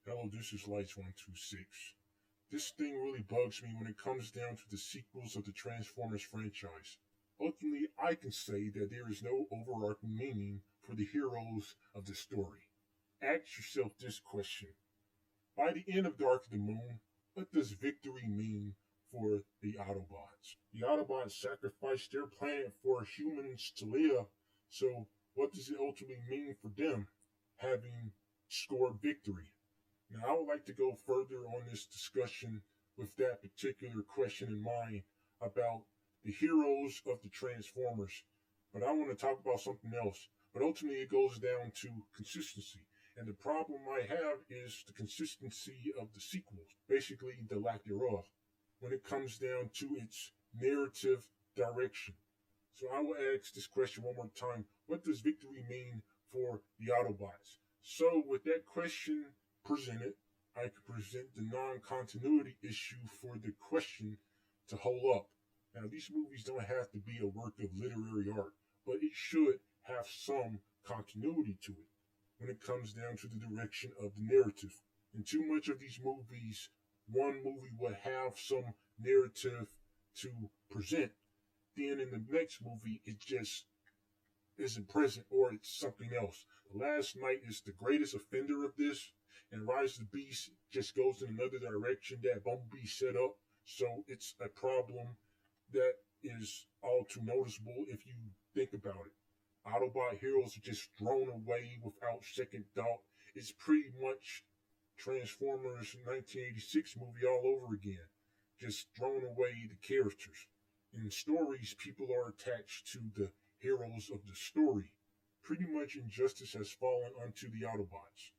Hello, this is Lights126. This thing really bugs me when it comes down to the sequels of the Transformers franchise. Ultimately, I can say that there is no overarching meaning for the heroes of the story. Ask yourself this question. By the end of Dark of the Moon, what does victory mean for the Autobots? The Autobots sacrificed their planet for humans to live, so what does it ultimately mean for them having scored victory? Now, I would like to go further on this discussion with that particular question in mind about the heroes of the Transformers. But I want to talk about something else. But ultimately, it goes down to consistency. And the problem I have is the consistency of the sequels, basically the lack thereof, when it comes down to its narrative direction. So I will ask this question one more time. What does victory mean for the Autobots? So with that question presented, I could present the non-continuity issue for the question to hold up. Now, these movies don't have to be a work of literary art, but it should have some continuity to it when it comes down to the direction of the narrative. In too much of these movies, one movie would have some narrative to present, then in the next movie, it just isn't present or it's something else. The Last Night is the greatest offender of this, and Rise of the Beast just goes in another direction that Bumblebee set up. So it's a problem that is all too noticeable if you think about it. Autobot heroes are just thrown away without second thought. It's pretty much Transformers 1986 movie all over again. Just thrown away the characters. In stories, people are attached to the heroes of the story. Pretty much injustice has fallen unto the Autobots.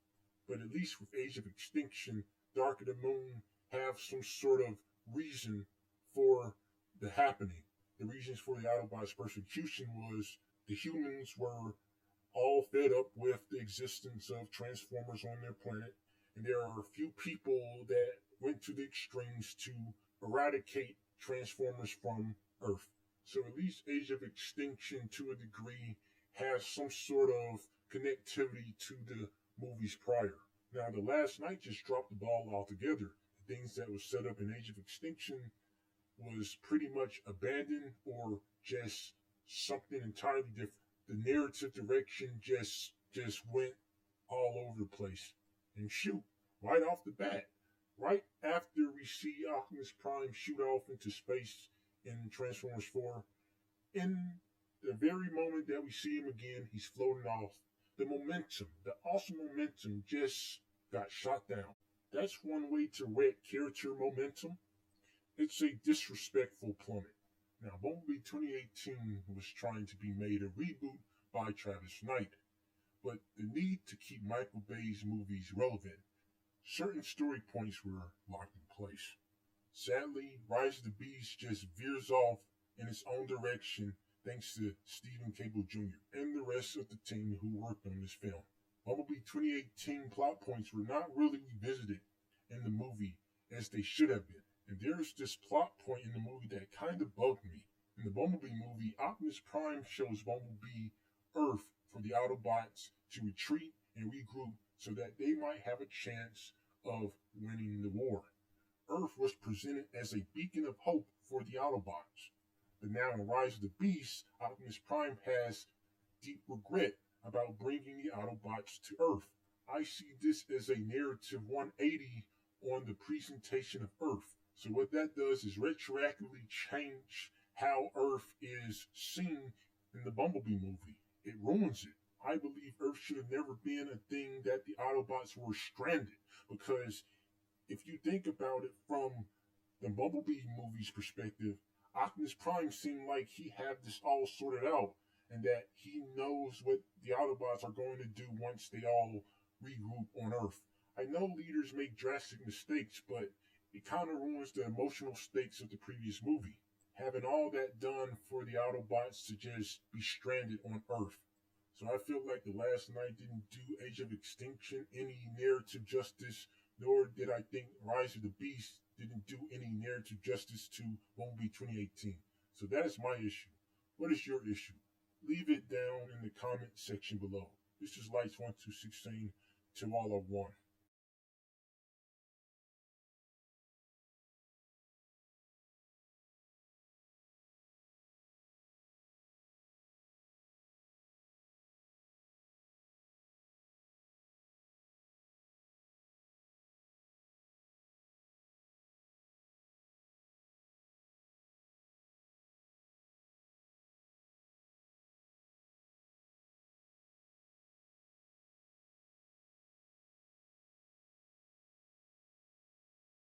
But at least with Age of Extinction, Dark of the Moon have some sort of reason for the happening. The reasons for the Autobots' persecution was the humans were all fed up with the existence of Transformers on their planet, and there are a few people that went to the extremes to eradicate Transformers from Earth. So at least Age of Extinction, to a degree, has some sort of connectivity to the movies prior. Now, The Last Night just dropped the ball altogether. The things that was set up in Age of Extinction was pretty much abandoned or just something entirely different. The narrative direction just went all over the place. And shoot, right off the bat, right after we see Optimus Prime shoot off into space in Transformers 4, in the very moment that we see him again, he's floating off. The momentum, the awesome momentum just got shot down. That's one way to wreck character momentum. It's a disrespectful plummet. Now, Bumblebee 2018 was trying to be made a reboot by Travis Knight, but the need to keep Michael Bay's movies relevant, certain story points were locked in place. Sadly, Rise of the Beast just veers off in its own direction thanks to Stephen Cable Jr. and the rest of the team who worked on this film. Bumblebee 2018 plot points were not really revisited in the movie as they should have been. And there's this plot point in the movie that kind of bugged me. In the Bumblebee movie, Optimus Prime shows Bumblebee Earth for the Autobots to retreat and regroup so that they might have a chance of winning the war. Earth was presented as a beacon of hope for the Autobots. But now in Rise of the Beast, Optimus Prime has deep regret about bringing the Autobots to Earth. I see this as a narrative 180 on the presentation of Earth. So what that does is retroactively change how Earth is seen in the Bumblebee movie. It ruins it. I believe Earth should have never been a thing that the Autobots were stranded, because if you think about it from the Bumblebee movie's perspective, Optimus Prime seemed like he had this all sorted out and that he knows what the Autobots are going to do once they all regroup on Earth. I know leaders make drastic mistakes, but it kind of ruins the emotional stakes of the previous movie. Having all that done for the Autobots to just be stranded on Earth. So I feel like The Last Night didn't do Age of Extinction any narrative justice, nor did I think Rise of the Beast didn't do any narrative justice to Bumblebee 2018. So that is my issue. What is your issue? Leave it down in the comment section below. This is Lights126 saying to all of one.